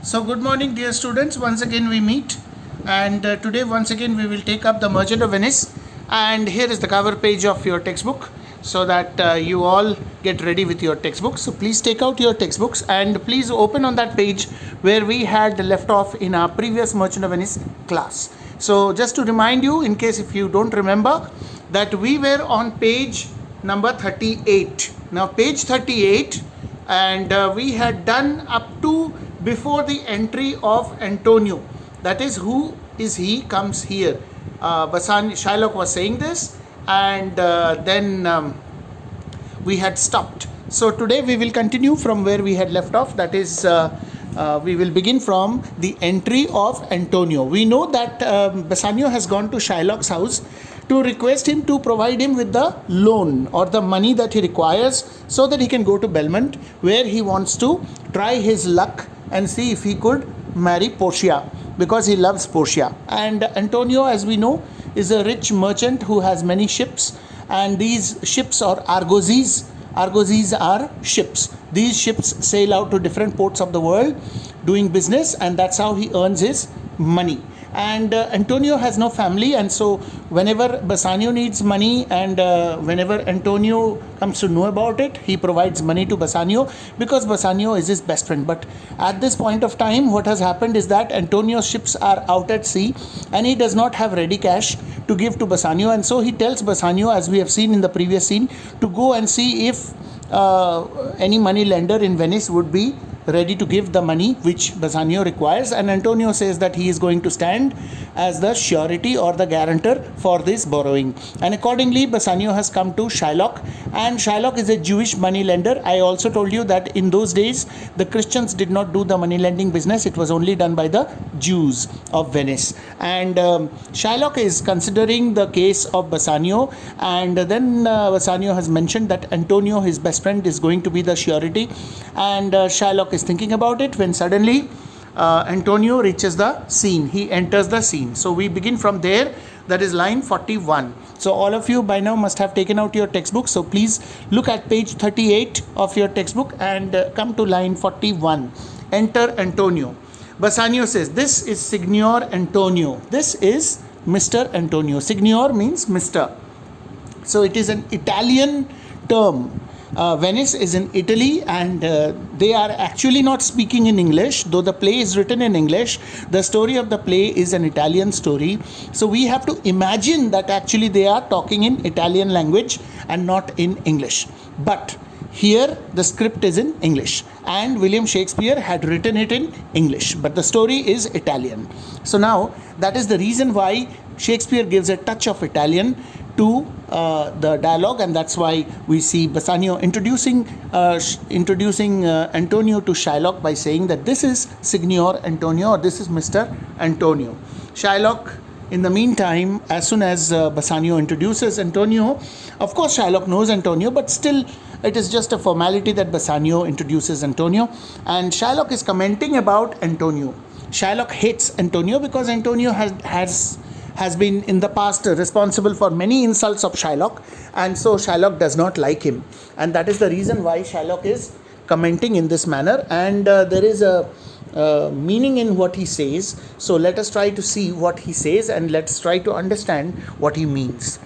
So good morning dear students, once again we meet and today once again we will take up the Merchant of Venice, and here is the cover page of your textbook so that you all get ready with your textbooks. So please take out your textbooks and please open on that page where we had left off in our previous Merchant of Venice class. So just to remind you, in case if you don't remember, that we were on page number 38. Now page 38, and we had done up to before the entry of Antonio. That is, who is he comes here. Shylock was saying this, and then we had stopped. So today we will continue from where we had left off. That is, we will begin from the entry of Antonio. We know that Bassanio has gone to Shylock's house to request him to provide him with the loan or the money that he requires so that he can go to Belmont, where he wants to try his luck and see if he could marry Portia, because he loves Portia. And Antonio, as we know, is a rich merchant who has many ships, and these ships are argosies. Argosies are ships. These ships sail out to different ports of the world doing business, and that's how he earns his money. And Antonio has no family, and so whenever Bassanio needs money and whenever Antonio comes to know about it, he provides money to Bassanio because Bassanio is his best friend. But at this point of time, what has happened is that Antonio's ships are out at sea and he does not have ready cash to give to Bassanio, and so he tells Bassanio, as we have seen in the previous scene, to go and see if any money lender in Venice would be ready to give the money which Bassanio requires. And Antonio says that he is going to stand as the surety or the guarantor for this borrowing. And accordingly, Bassanio has come to Shylock, and Shylock is a Jewish money lender. I also told you that in those days the Christians did not do the money lending business. It was only done by the Jews of Venice. And Shylock is considering the case of Bassanio, and then Bassanio has mentioned that Antonio, his best friend, is going to be the surety, and Shylock is thinking about it when suddenly Antonio reaches the scene. He enters the scene. So we begin from there. That is line 41. So all of you by now must have taken out your textbook. So please look at page 38 of your textbook and come to line 41. Enter Antonio. Bassanio says, "This is Signor Antonio. This is Mr. Antonio." Signor means Mr. So it is an Italian term. Venice is in Italy, and they are actually not speaking in English, though the play is written in English. The story of the play is an Italian story. So we have to imagine that actually they are talking in Italian language and not in English. But here the script is in English, and William Shakespeare had written it in English, but the story is Italian. So now that is the reason why Shakespeare gives a touch of Italian to the dialogue, and that's why we see Bassanio introducing Antonio to Shylock by saying that this is Signor Antonio, or this is Mr. Antonio. Shylock, in the meantime, as soon as Bassanio introduces Antonio, of course Shylock knows Antonio, but still it is just a formality that Bassanio introduces Antonio, and Shylock is commenting about Antonio. Shylock hates Antonio because Antonio has been in the past responsible for many insults of Shylock, and so Shylock does not like him, and that is the reason why Shylock is commenting in this manner, and there is a meaning in what he says. So let us try to see what he says, and let's try to understand what he means.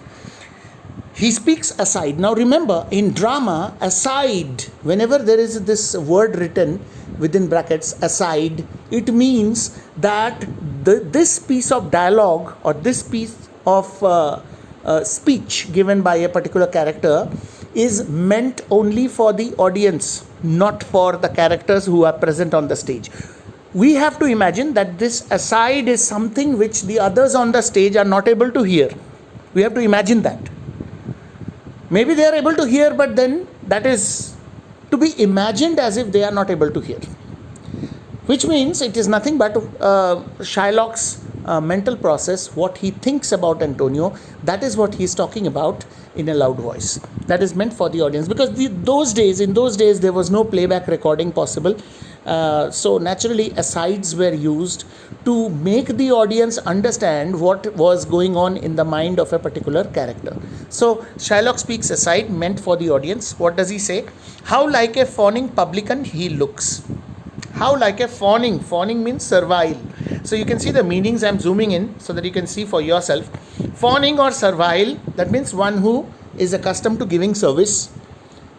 He speaks aside. Now remember, in drama, aside, whenever there is this word written within brackets, aside, it means that this piece of dialogue or this piece of speech given by a particular character is meant only for the audience, not for the characters who are present on the stage. We have to imagine that this aside is something which the others on the stage are not able to hear. We have to imagine that. Maybe they are able to hear, but then that is to be imagined as if they are not able to hear. Which means it is nothing but Shylock's mental process, what he thinks about Antonio. That is what he is talking about in a loud voice. That is meant for the audience, because in those days there was no playback recording possible. So naturally asides were used to make the audience understand what was going on in the mind of a particular character. So Shylock speaks aside, meant for the audience. What does he say? How like a fawning publican he looks. How like a fawning? Fawning means servile. So you can see the meanings. I'm zooming in so that you can see for yourself. Fawning or servile, that means one who is accustomed to giving service.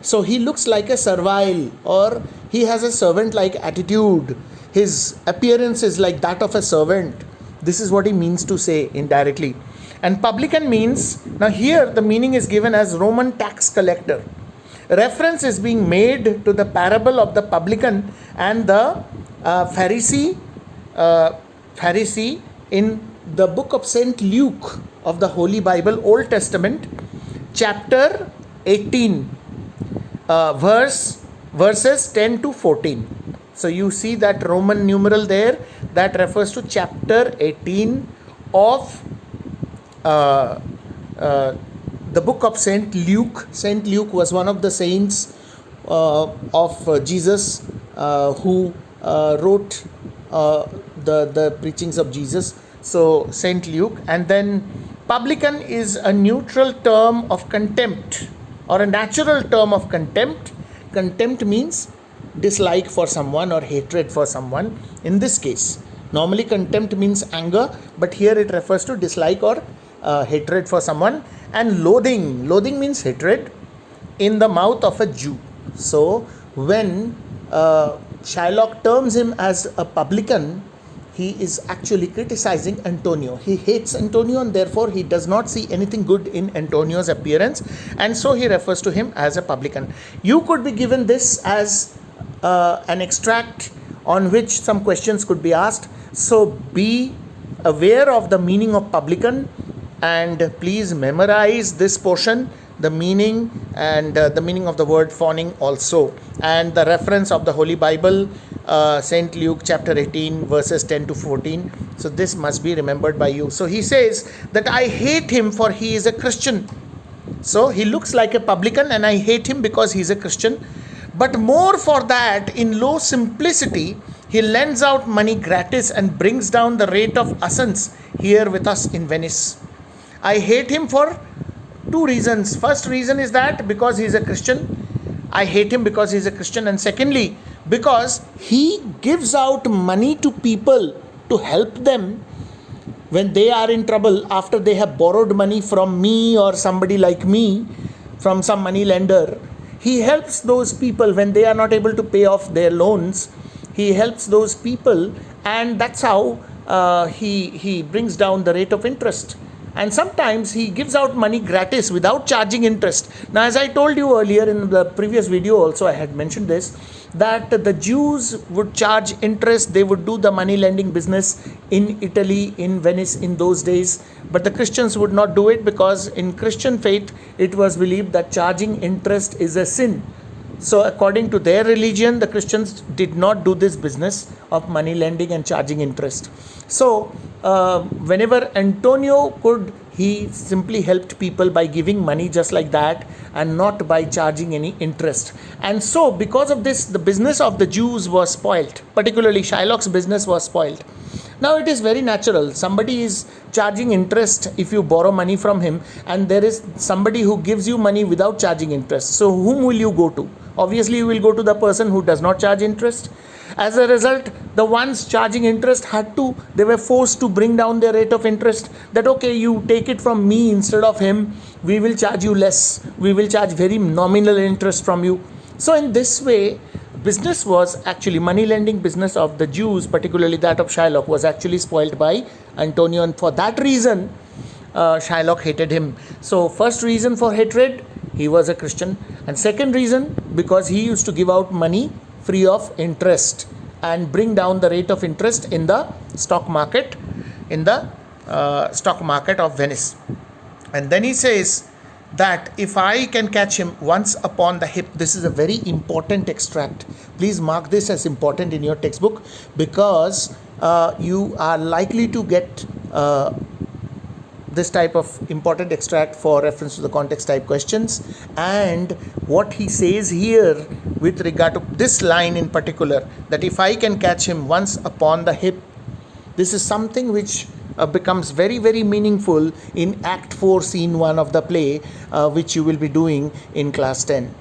So he looks like a servile, or he has a servant-like attitude. His appearance is like that of a servant. This is what he means to say indirectly. And publican means, now here the meaning is given as Roman tax collector. Reference is being made to the parable of the publican and the Pharisee in the book of St. Luke of the Holy Bible, Old Testament, chapter 18, verses 10 to 14. So you see that Roman numeral there, that refers to chapter 18 of the book of St. Luke. St. Luke was one of the saints of Jesus who wrote the preachings of Jesus. So St. Luke. And then publican is a neutral term of contempt, or a natural term of contempt. Contempt means dislike for someone or hatred for someone. In this case, normally contempt means anger, but here it refers to dislike or hatred for someone. And loathing means hatred in the mouth of a Jew. So when Shylock terms him as a publican, he is actually criticizing Antonio. He hates Antonio, and therefore he does not see anything good in Antonio's appearance, and so he refers to him as a publican. You could be given this as an extract on which some questions could be asked. So be aware of the meaning of publican, and please memorize this portion, the meaning, and the meaning of the word fawning also, and the reference of the Holy Bible, St. Luke chapter 18 verses 10 to 14. So this must be remembered by you. So he says that I hate him for he is a Christian. So he looks like a publican and I hate him because he is a Christian. But more for that, in low simplicity, he lends out money gratis and brings down the rate of assents here with us in Venice. I hate him for two reasons. First reason is that because he is a Christian. I hate him because he is a Christian. And secondly, because he gives out money to people to help them when they are in trouble after they have borrowed money from me or somebody like me, from some money lender. He helps those people when they are not able to pay off their loans. He helps those people, and that's how he brings down the rate of interest. And sometimes he gives out money gratis without charging interest. Now, as I told you earlier in the previous video also, I had mentioned this, that the Jews would charge interest. They would do the money lending business in Italy, in Venice in those days. But the Christians would not do it, because in Christian faith, it was believed that charging interest is a sin. So according to their religion, the Christians did not do this business of money lending and charging interest. So whenever Antonio could, he simply helped people by giving money just like that and not by charging any interest. And so because of this, the business of the Jews was spoilt. Particularly Shylock's business was spoilt. Now it is very natural. Somebody is charging interest if you borrow money from him, and there is somebody who gives you money without charging interest. So whom will you go to? Obviously you will go to the person who does not charge interest. As a result, the ones charging interest they were forced to bring down their rate of interest, that okay, you take it from me instead of him, we will charge you less, we will charge very nominal interest from you. So in this way, business was actually, money lending business of the Jews, particularly that of Shylock, was actually spoiled by Antonio, and for that reason Shylock hated him. So first reason for hatred, he was a Christian, and second reason, because he used to give out money free of interest and bring down the rate of interest in the stock market, stock market of Venice. And then he says that if I can catch him once upon the hip. This is a very important extract. Please mark this as important in your textbook, because you are likely to get this type of important extract for reference to the context type questions. And what he says here with regard to this line in particular, that if I can catch him once upon the hip, this is something which becomes very, very meaningful in Act 4, Scene 1 of the play, which you will be doing in class 10.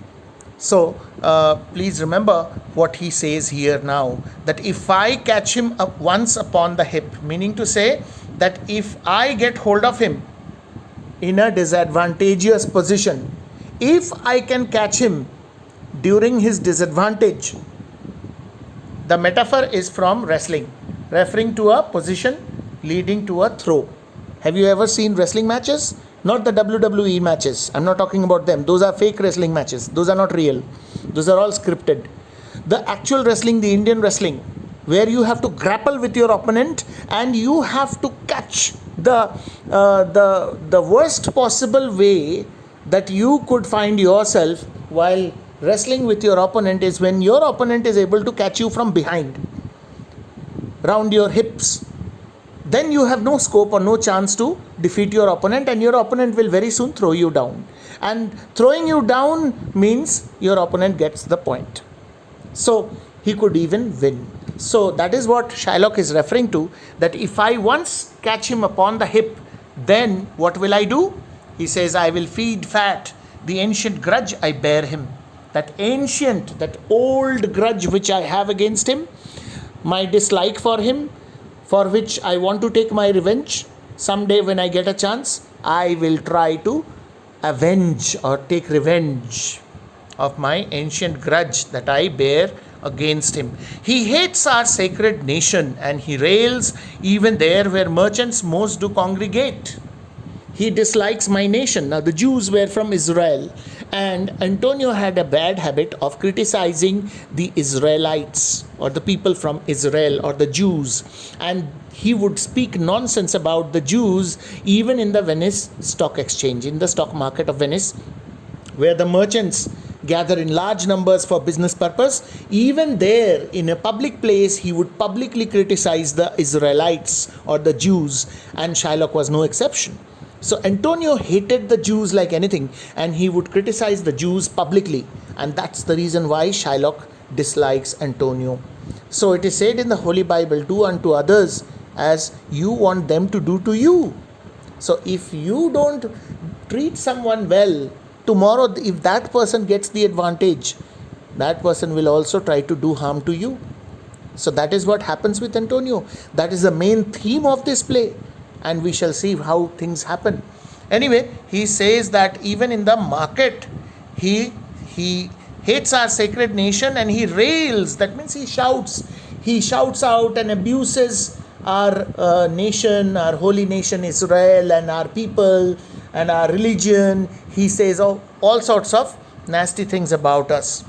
So please remember what he says here now, that if I catch him up once upon the hip, meaning to say that if I get hold of him in a disadvantageous position, if I can catch him during his disadvantage. The metaphor is from wrestling, referring to a position leading to a throw. Have you ever seen wrestling matches? Not the WWE matches. I'm not talking about them. Those are fake wrestling matches. Those are not real. Those are all scripted. The actual wrestling, the Indian wrestling, where you have to grapple with your opponent and you have to catch the worst possible way that you could find yourself while wrestling with your opponent is when your opponent is able to catch you from behind, round your hips. Then you have no scope or no chance to defeat your opponent, and your opponent will very soon throw you down. And throwing you down means your opponent gets the point. So he could even win. So that is what Shylock is referring to, that if I once catch him upon the hip, then what will I do? He says, I will feed fat the ancient grudge I bear him. That ancient, that old grudge which I have against him, my dislike for him, for which I want to take my revenge. Someday when I get a chance, I will try to avenge or take revenge of my ancient grudge that I bear against him. He hates our sacred nation, and he rails even there where merchants most do congregate. He dislikes my nation. Now the Jews were from Israel, and Antonio had a bad habit of criticizing the Israelites or the people from Israel or the Jews, and he would speak nonsense about the Jews even in the Venice stock exchange, in the stock market of Venice, where the merchants gather in large numbers for business purpose. Even there, in a public place, he would publicly criticize the Israelites or the Jews, and Shylock was no exception. So Antonio hated the Jews like anything, and he would criticize the Jews publicly, and that's the reason why Shylock dislikes Antonio. So it is said in the Holy Bible, do unto others as you want them to do to you. So if you don't treat someone well, tomorrow if that person gets the advantage, that person will also try to do harm to you. So that is what happens with Antonio. That is the main theme of this play, and we shall see how things happen. Anyway, he says that even in the market, he hates our sacred nation, and he rails. That means he shouts out and abuses our nation, our holy nation Israel, and our people and our religion. He says all sorts of nasty things about us.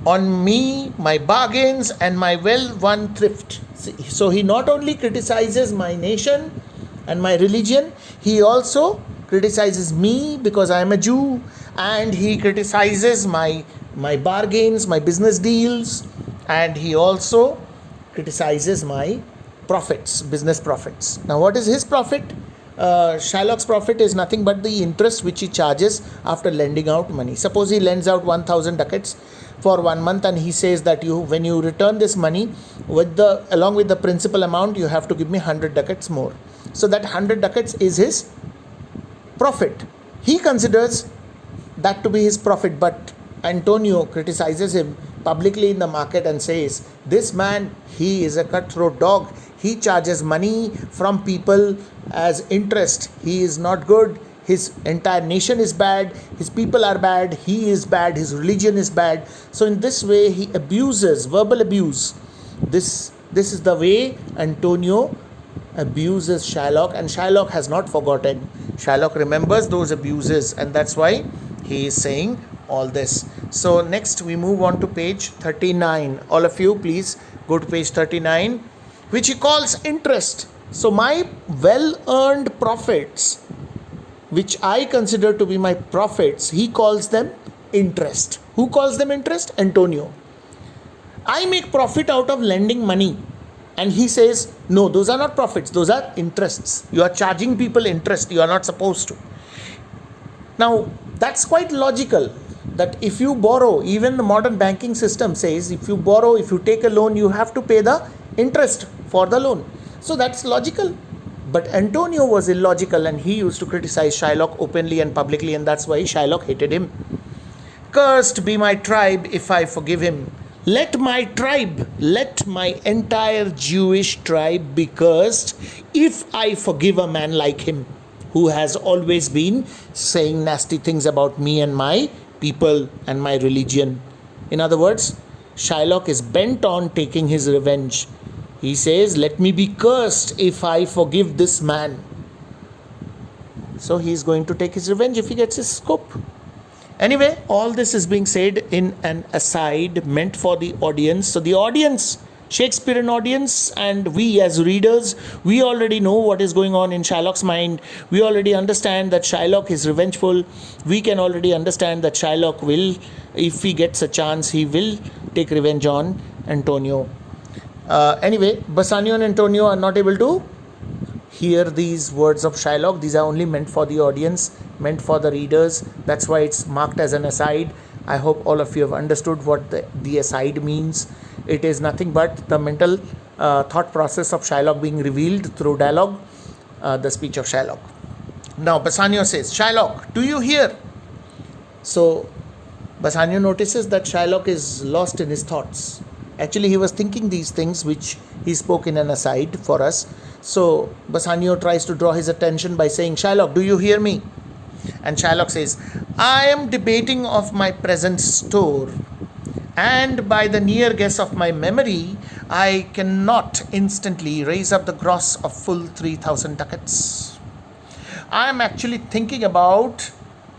On me, my bargains, and my well-won thrift. So he not only criticizes my nation and my religion, he also criticizes me because I am a Jew, and he criticizes my bargains, my business deals, and he also criticizes my profits, business profits. Now what is his profit? Shylock's profit is nothing but the interest which he charges after lending out money. Suppose he lends out 1,000 ducats for 1 month, and he says that when you return this money along with the principal amount, you have to give me 100 ducats more. So that 100 ducats is his profit. He considers that to be his profit, but Antonio criticizes him publicly in the market and says, this man, he is a cutthroat dog. He charges money from people as interest. He is not good. His entire nation is bad. His people are bad. He is bad. His religion is bad. So in this way, he abuses, verbal abuse. This is the way Antonio abuses Shylock, and Shylock has not forgotten. Shylock remembers those abuses, and that's why he is saying all this. So next we move on to page 39. All of you please go to page 39, which he calls interest. So my well-earned profits, which I consider to be my profits, he calls them interest. Who calls them interest? Antonio. I make profit out of lending money. And he says, no, those are not profits, those are interests. You are charging people interest, you are not supposed to. Now, that's quite logical, that if you borrow, even the modern banking system says, if you borrow, if you take a loan, you have to pay the interest for the loan. So that's logical. But Antonio was illogical, and he used to criticize Shylock openly and publicly, and that's why Shylock hated him. Cursed be my tribe if I forgive him. Let my tribe, let my entire Jewish tribe be cursed if I forgive a man like him, who has always been saying nasty things about me and my people and my religion. In other words, Shylock is bent on taking his revenge. He says, let me be cursed if I forgive this man. So he is going to take his revenge if he gets his scope. Anyway, all this is being said in an aside meant for the audience. So the audience, Shakespearean audience, and we as readers, we already know what is going on in Shylock's mind. We already understand that Shylock is revengeful. We can already understand that Shylock will, if he gets a chance, he will take revenge on Antonio. Anyway, Bassanio and Antonio are not able to hear these words of Shylock. These are only meant for the audience, meant for the readers. That's why it's marked as an aside. I hope all of you have understood what the aside means. It is nothing but the mental thought process of Shylock being revealed through dialogue, the speech of Shylock. Now Bassanio says, Shylock, do you hear? So Bassanio notices that Shylock is lost in his thoughts. Actually, he was thinking these things which he spoke in an aside for us. So Bassanio tries to draw his attention by saying, Shylock, do you hear me? And Shylock says, I am debating of my present store, and by the near guess of my memory, I cannot instantly raise up the gross of full 3,000 ducats. I am actually thinking about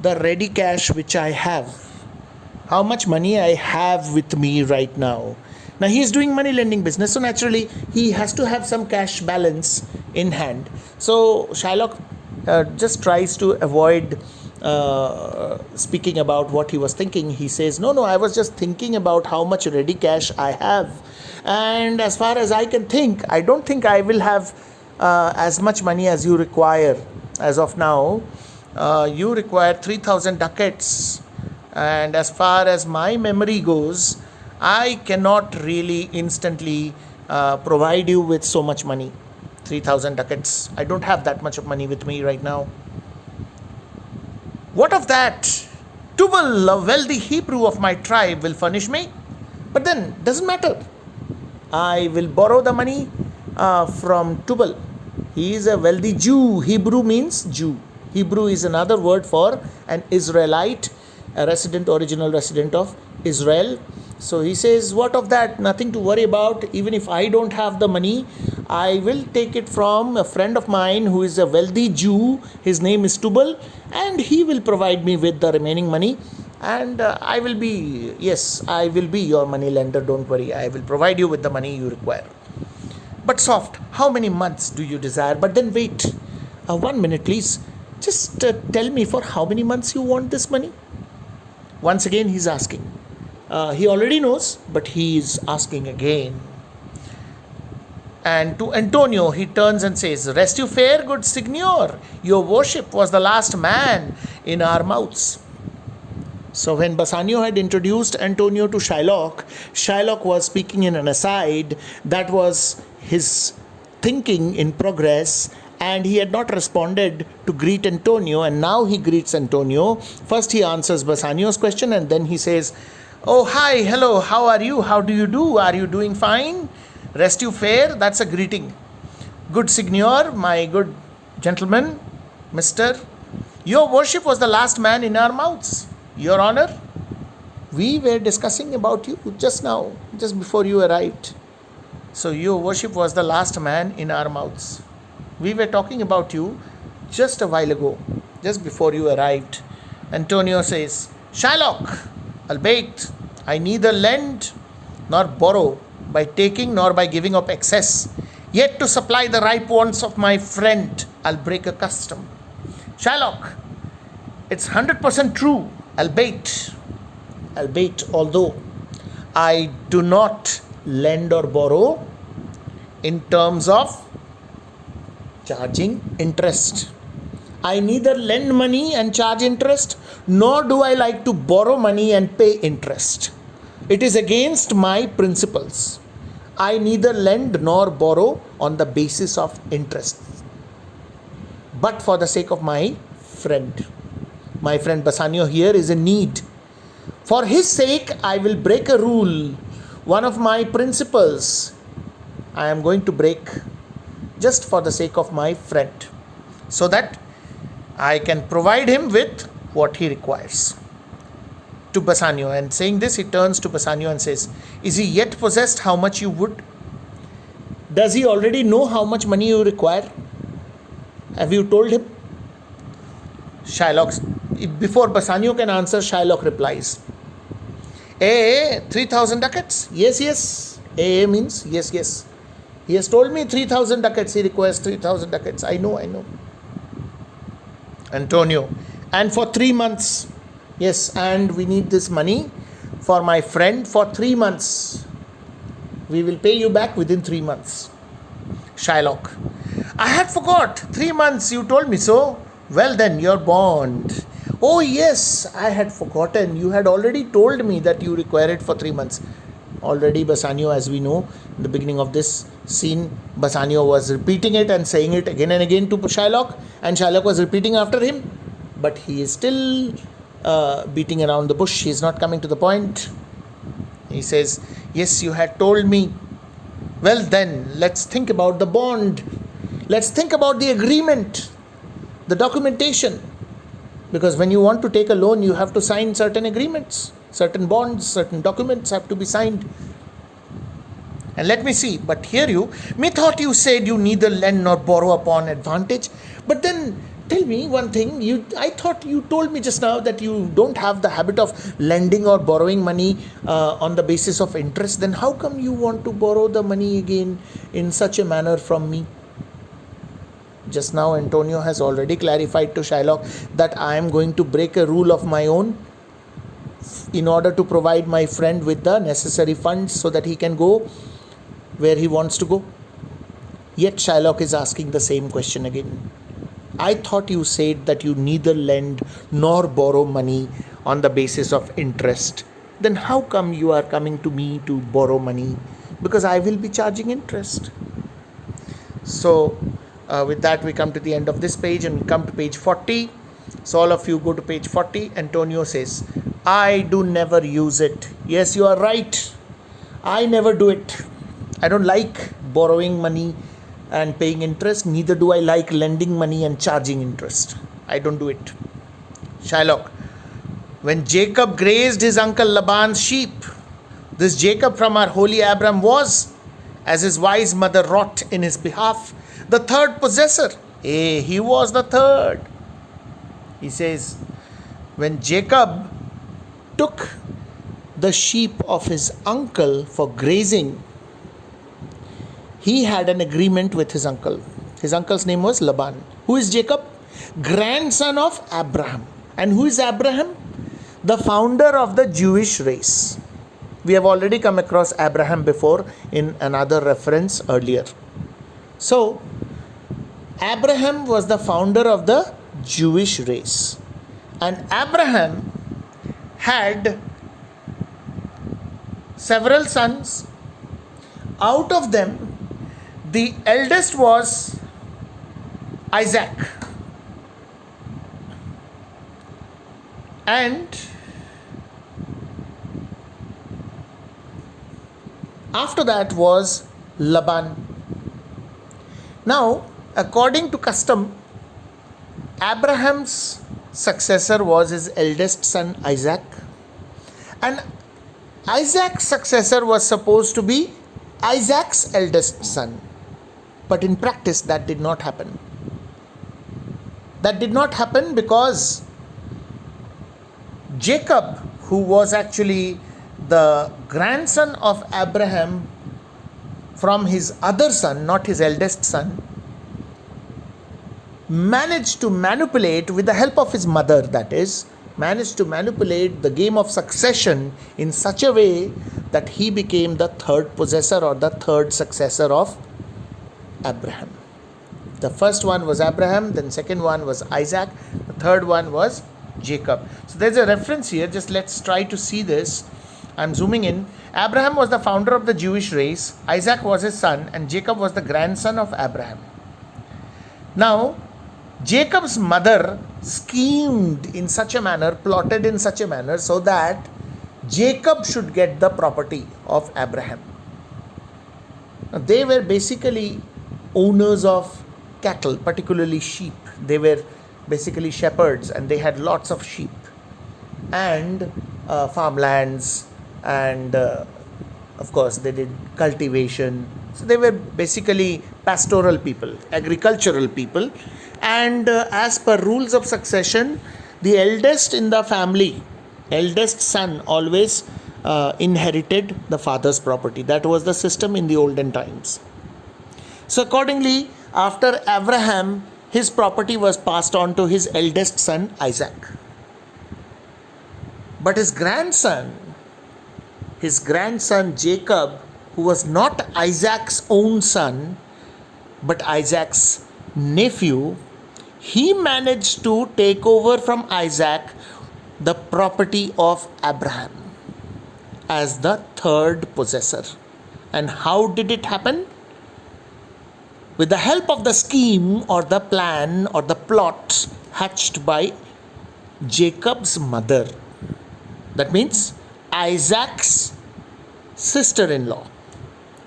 the ready cash which I have. How much money I have with me right now. Now he is doing money lending business, so naturally he has to have some cash balance in hand. So Shylock just tries to avoid speaking about what he was thinking. He says, no, I was just thinking about how much ready cash I have. And as far as I can think, I don't think I will have as much money as you require. As of now, you require 3,000 ducats. And as far as my memory goes, I cannot really instantly provide you with so much money. 3,000 ducats. I don't have that much of money with me right now. What of that? Tubal, a wealthy Hebrew of my tribe, will furnish me. But then, doesn't matter. I will borrow the money from Tubal. He is a wealthy Jew. Hebrew means Jew. Hebrew is another word for an Israelite, a original resident of Israel. So he says, what of that? Nothing to worry about. Even if I don't have the money, I will take it from a friend of mine who is a wealthy Jew. His name is Tubal, and he will provide me with the remaining money. And I will be your money lender. Don't worry. I will provide you with the money you require. But soft, how many months do you desire? But then wait, 1 minute please. Just tell me for how many months you want this money? Once again he's asking. He already knows, but he is asking again. And to Antonio he turns and says, rest you fair, good signor. Your worship was the last man in our mouths. So when Bassanio had introduced Antonio to Shylock, Shylock was speaking in an aside. That was his thinking in progress, and he had not responded to greet Antonio, and now he greets Antonio. First he answers Bassanio's question, and then he says, oh, hi, hello, how are you? How do you do? Are you doing fine? Rest you fair? That's a greeting. Good signor, my good gentleman, mister, your worship was the last man in our mouths. Your honor, we were discussing about you just now, just before you arrived. So your worship was the last man in our mouths. We were talking about you just a while ago, just before you arrived. Antonio says, Shylock, albeit I neither lend nor borrow by taking nor by giving up excess, yet to supply the ripe wants of my friend, I'll break a custom. Shylock, it's 100% true, albeit, although I do not lend or borrow in terms of charging interest. I neither lend money and charge interest, nor do I like to borrow money and pay interest. It is against my principles. I neither lend nor borrow on the basis of interest, but for the sake of my friend. My friend Bassanio here is in need. For his sake, I will break a rule. One of my principles I am going to break just for the sake of my friend, so that I can provide him with what he requires. To Bassanio, and saying this, he turns to Bassanio and says, is he yet possessed how much you would? Does he already know how much money you require? Have you told him? Shylock, before Bassanio can answer, Shylock replies, 3,000 ducats? Yes, yes. Means yes, yes. He has told me 3,000 ducats. He requires 3,000 ducats. I know. Antonio, and for 3 months. Yes, and we need this money for my friend for 3 months. We will pay you back within 3 months. Shylock, I had forgot. 3 months, you told me so. Well then, your bond. Oh yes, I had forgotten. You had already told me that you require it for 3 months. Already Bassanio, as we know, in the beginning of this scene, Bassanio was repeating it and saying it again and again to Shylock, and Shylock was repeating after him. But he is still beating around the bush. He is not coming to the point. He says, yes, you had told me. Well then, let's think about the bond. Let's think about the agreement, the documentation. Because when you want to take a loan, you have to sign certain agreements, certain bonds, certain documents have to be signed. And let me see, but hear you, methought you said you neither lend nor borrow upon advantage. But then tell me one thing, I thought you told me just now that you don't have the habit of lending or borrowing money on the basis of interest. Then how come you want to borrow the money again in such a manner from me? Just now Antonio has already clarified to Shylock that I am going to break a rule of my own in order to provide my friend with the necessary funds so that he can go where he wants to go. Yet Shylock is asking the same question again. I thought you said that you neither lend nor borrow money on the basis of interest. Then how come you are coming to me to borrow money? Because I will be charging interest. So with that we come to the end of this page and we come to page 40. So all of you go to page 40. Antonio says, I do never use it. Yes, you are right. I never do it. I don't like borrowing money and paying interest. Neither do I like lending money and charging interest. I don't do it. Shylock, when Jacob grazed his uncle Laban's sheep, this Jacob from our holy Abram was, as his wise mother wrought in his behalf, the third possessor. He was the third. He says, when Jacob took the sheep of his uncle for grazing, he had an agreement with his uncle. His uncle's name was Laban. Who is Jacob? Grandson of Abraham. And who is Abraham? The founder of the Jewish race. We have already come across Abraham before in another reference earlier. So, Abraham was the founder of the Jewish race. And Abraham had several sons. Out of them, the eldest was Isaac. And after that was Laban. Now, according to custom, Abraham's successor was his eldest son Isaac. And Isaac's successor was supposed to be Isaac's eldest son. But in practice, that did not happen. That did not happen because Jacob, who was actually the grandson of Abraham from his other son, not his eldest son, managed to manipulate, with the help of his mother, that is, managed to manipulate the game of succession in such a way that he became the third possessor or the third successor of Abraham. The first one was Abraham, then second one was Isaac, the third one was Jacob. So there's a reference here, just let's try to see this. I'm zooming in. Abraham was the founder of the Jewish race, Isaac was his son, and Jacob was the grandson of Abraham. Now, Jacob's mother schemed in such a manner, plotted in such a manner so that Jacob should get the property of Abraham. Now, they were basically owners of cattle, particularly sheep. They were basically shepherds and they had lots of sheep and farmlands, and of course they did cultivation. So they were basically pastoral people, agricultural people. And as per rules of succession, the eldest in the family, eldest son, always inherited the father's property. That was the system in the olden times. So accordingly, after Abraham, his property was passed on to his eldest son Isaac. But his grandson Jacob, who was not Isaac's own son, but Isaac's nephew, he managed to take over from Isaac the property of Abraham as the third possessor. And how did it happen? With the help of the scheme or the plan or the plot hatched by Jacob's mother. That means Isaac's sister-in-law,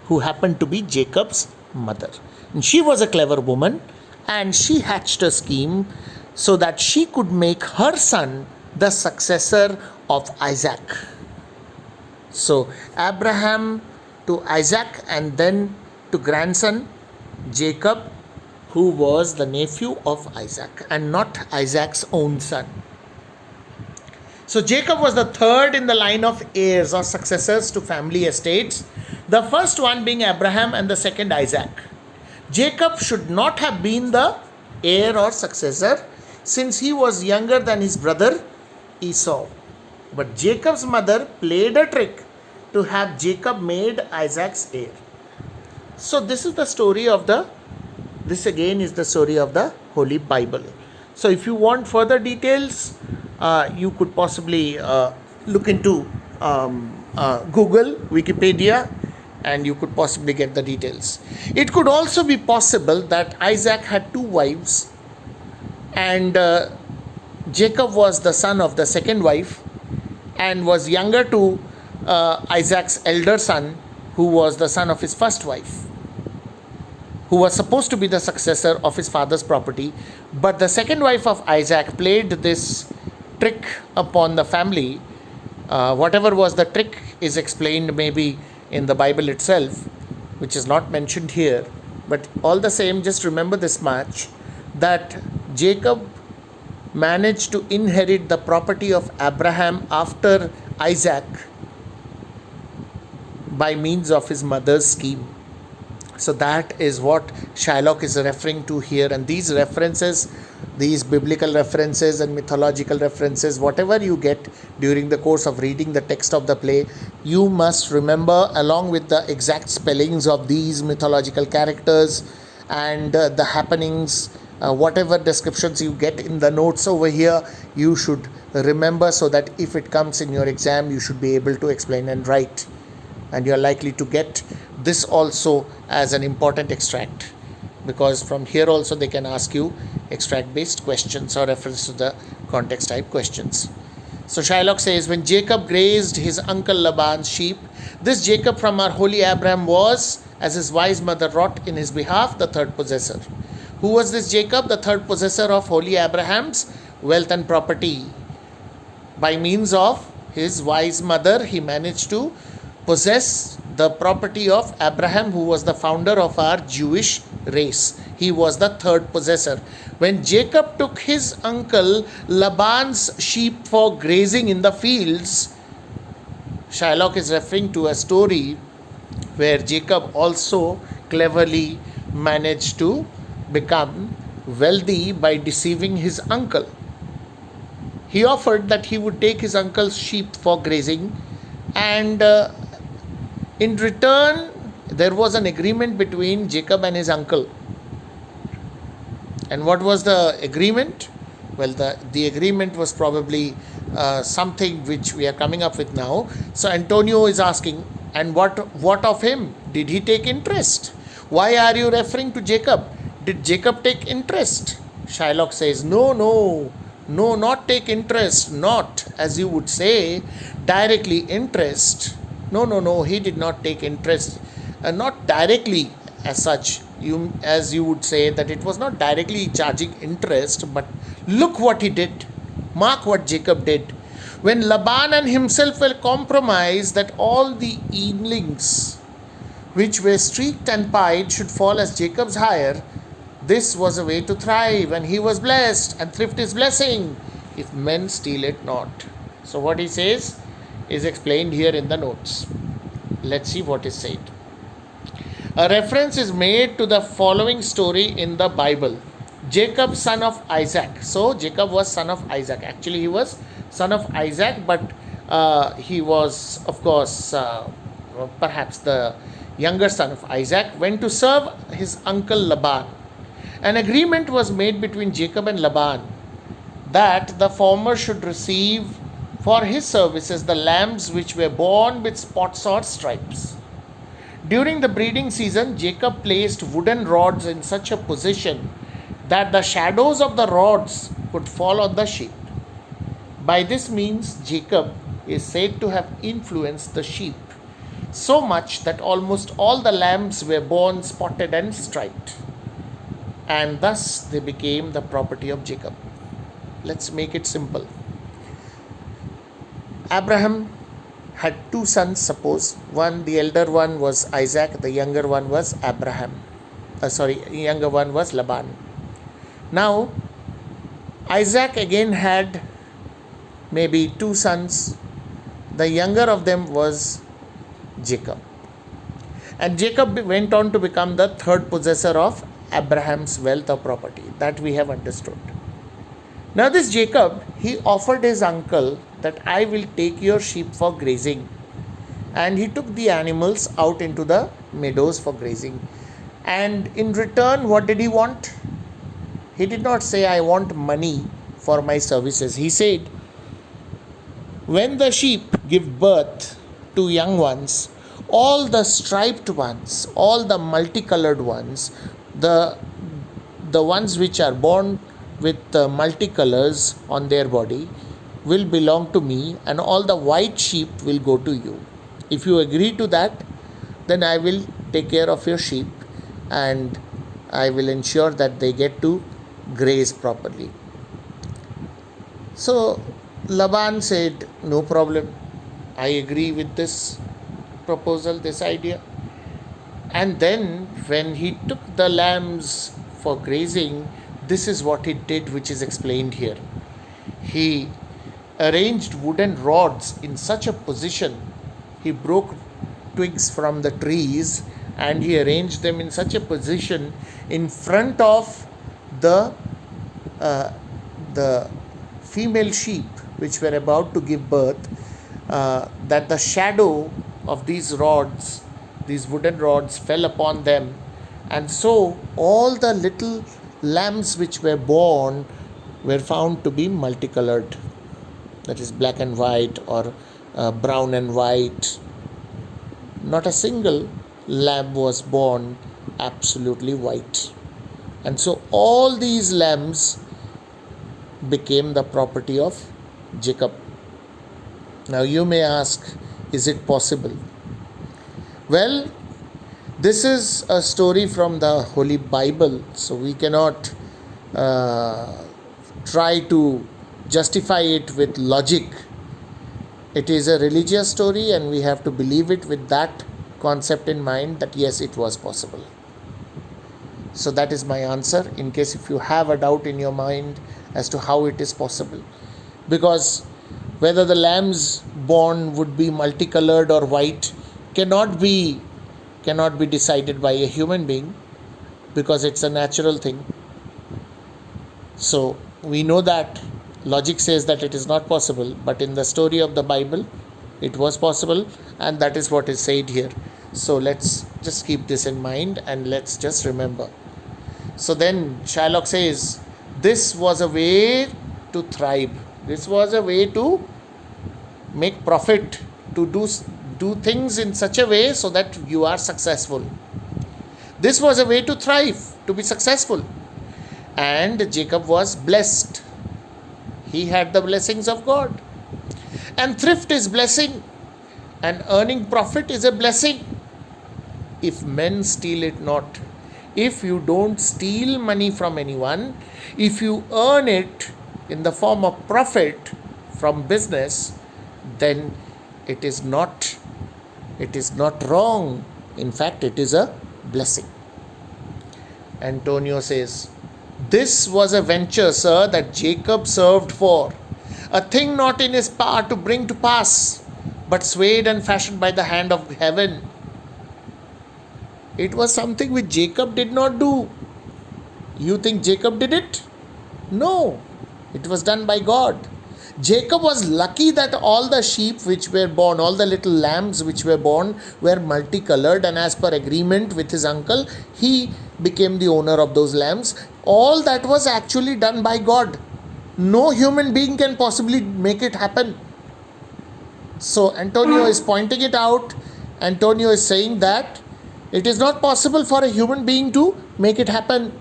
who happened to be Jacob's mother. And she was a clever woman, and she hatched a scheme so that she could make her son the successor of Isaac. So Abraham to Isaac, and then to grandson Jacob, who was the nephew of Isaac and not Isaac's own son. So Jacob was the third in the line of heirs or successors to family estates, the first one being Abraham and the second Isaac. Jacob should not have been the heir or successor since he was younger than his brother Esau. But Jacob's mother played a trick to have Jacob made Isaac's heir. So this is the story of this again is the story of the Holy Bible. So if you want further details, you could possibly look into Google, Wikipedia, and you could possibly get the details. It could also be possible that Isaac had two wives, and Jacob was the son of the second wife and was younger to Isaac's elder son, who was the son of his first wife, who was supposed to be the successor of his father's property. But the second wife of Isaac played this trick upon the family. Whatever was the trick is explained maybe in the Bible itself, which is not mentioned here. But all the same, just remember this much, that Jacob managed to inherit the property of Abraham after Isaac by means of his mother's scheme. So that is what Shylock is referring to here. And these references, these biblical references and mythological references, whatever you get during the course of reading the text of the play, you must remember, along with the exact spellings of these mythological characters and the happenings, whatever descriptions you get in the notes over here, you should remember, so that if it comes in your exam, you should be able to explain and write. And you are likely to get this also as an important extract, because from here also they can ask you extract based questions or reference to the context type questions. So Shylock says, when Jacob grazed his uncle Laban's sheep, this Jacob from our holy Abraham was, as his wise mother wrought in his behalf, the third possessor. Who was this Jacob, the third possessor of holy Abraham's wealth and property? By means of his wise mother, he managed to possess the property of Abraham, who was the founder of our Jewish race. He was the third possessor. When Jacob took his uncle Laban's sheep for grazing in the fields, Shylock is referring to a story where Jacob also cleverly managed to become wealthy by deceiving his uncle. He offered that he would take his uncle's sheep for grazing, and in return, there was an agreement between Jacob and his uncle. And what was the agreement? Well, the agreement was probably something which we are coming up with now. So Antonio is asking, and what of him? Did he take interest? Why are you referring to Jacob? Did Jacob take interest? Shylock says, no, No, not take interest, not, as you would say, directly interest. No, no, no, he did not take interest. Not directly as such, as you would say, that it was not directly charging interest, but look what he did. Mark what Jacob did. When Laban and himself were compromised that all the evenings which were streaked and pied should fall as Jacob's hire, this was a way to thrive, and he was blessed, and thrift is blessing, if men steal it not. So what he says is explained here in the notes. Let's see what is said. A reference is made to the following story in the Bible. Jacob, son of Isaac. So Jacob was son of Isaac. Actually, he was son of Isaac, but he was, of course, perhaps the younger son of Isaac, went to serve his uncle Laban. An agreement was made between Jacob and Laban that the former should receive for his services the lambs which were born with spots or stripes. During the breeding season, Jacob placed wooden rods in such a position that the shadows of the rods could fall on the sheep. By this means, Jacob is said to have influenced the sheep so much that almost all the lambs were born spotted and striped, and thus they became the property of Jacob. Let's make it simple. Abraham had two sons, suppose. The elder one was Isaac, the younger one was younger one was Laban. Now, Isaac again had maybe two sons. The younger of them was Jacob. And Jacob went on to become the third possessor of Abraham's wealth or property. That we have understood. Now this Jacob, he offered his uncle that I will take your sheep for grazing. And he took the animals out into the meadows for grazing. And in return, what did he want? He did not say, I want money for my services. He said, when the sheep give birth to young ones, all the striped ones, all the multicolored ones, the ones which are born with multicolors on their body will belong to me, and all the white sheep will go to you. If you agree to that, then I will take care of your sheep and I will ensure that they get to graze properly. So Laban said, no problem, I agree with this proposal, this idea. And then when he took the lambs for grazing, this is what he did, which is explained here. He arranged wooden rods in such a position, he broke twigs from the trees and he arranged them in such a position in front of the female sheep which were about to give birth, that the shadow of these rods, these wooden rods, fell upon them, and so all the little lambs which were born were found to be multicolored, that is black and white or brown and white. Not a single lamb was born absolutely white. And so all these lambs became the property of Jacob. Now you may ask, is it possible? Well, this is a story from the Holy Bible, so we cannot try to justify it with logic. It is a religious story and we have to believe it with that concept in mind, that yes, it was possible. So that is my answer, in case if you have a doubt in your mind as to how it is possible. Because whether the lambs born would be multicolored or white cannot be decided by a human being, because it's a natural thing. So we know that logic says that it is not possible, but in the story of the Bible it was possible, and that is what is said here. So let's just keep this in mind and let's just remember. So then Shylock says, this was a way to thrive, this was a way to make profit, to do things in such a way so that you are successful. This was a way to thrive, to be successful. And Jacob was blessed. He had the blessings of God. And thrift is blessing, and earning profit is a blessing. If men steal it not, if you don't steal money from anyone, if you earn it in the form of profit from business, then it is not wrong. In fact, it is a blessing. Antonio says, this was a venture, sir, that Jacob served for, a thing not in his power to bring to pass, but swayed and fashioned by the hand of heaven. It was something which Jacob did not do. You think Jacob did it? No, it was done by God. Jacob was lucky that all the sheep which were born, all the little lambs which were born, were multicolored, and as per agreement with his uncle, he became the owner of those lambs. All that was actually done by God. No human being can possibly make it happen. So Antonio is pointing it out. Antonio is saying that it is not possible for a human being to make it happen.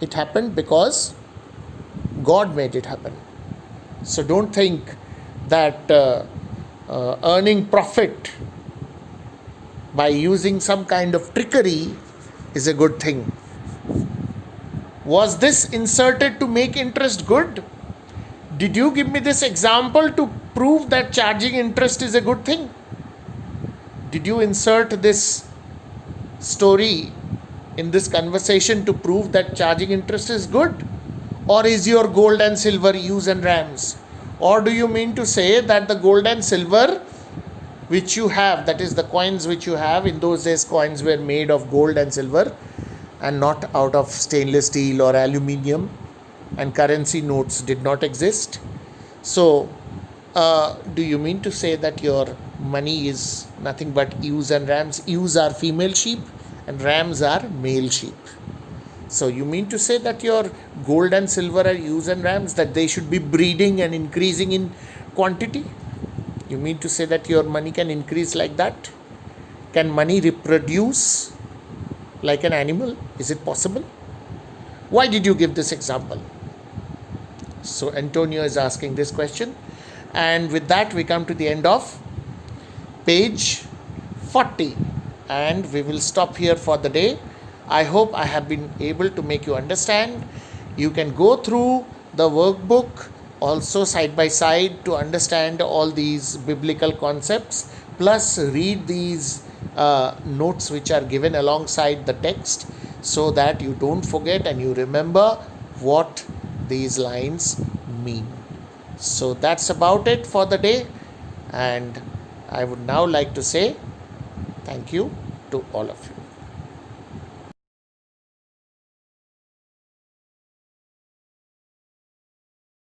It happened because God made it happen. So don't think that earning profit by using some kind of trickery is a good thing. Was this inserted to make interest good? Did you give me this example to prove that charging interest is a good thing? Did you insert this story in this conversation to prove that charging interest is good? Or is your gold and silver ewes and rams? Or do you mean to say that the gold and silver which you have, that is the coins which you have, in those days coins were made of gold and silver and not out of stainless steel or aluminium, and currency notes did not exist. So do you mean to say that your money is nothing but ewes and rams? Ewes are female sheep and rams are male sheep. So you mean to say that your gold and silver are ewes and rams, that they should be breeding and increasing in quantity? You mean to say that your money can increase like that? Can money reproduce like an animal? Is it possible? Why did you give this example? So Antonio is asking this question. And with that we come to the end of page 40. And we will stop here for the day. I hope I have been able to make you understand. You can go through the workbook also side by side to understand all these biblical concepts, plus read these notes which are given alongside the text, so that you don't forget and you remember what these lines mean. So that's about it for the day, and I would now like to say thank you to all of you.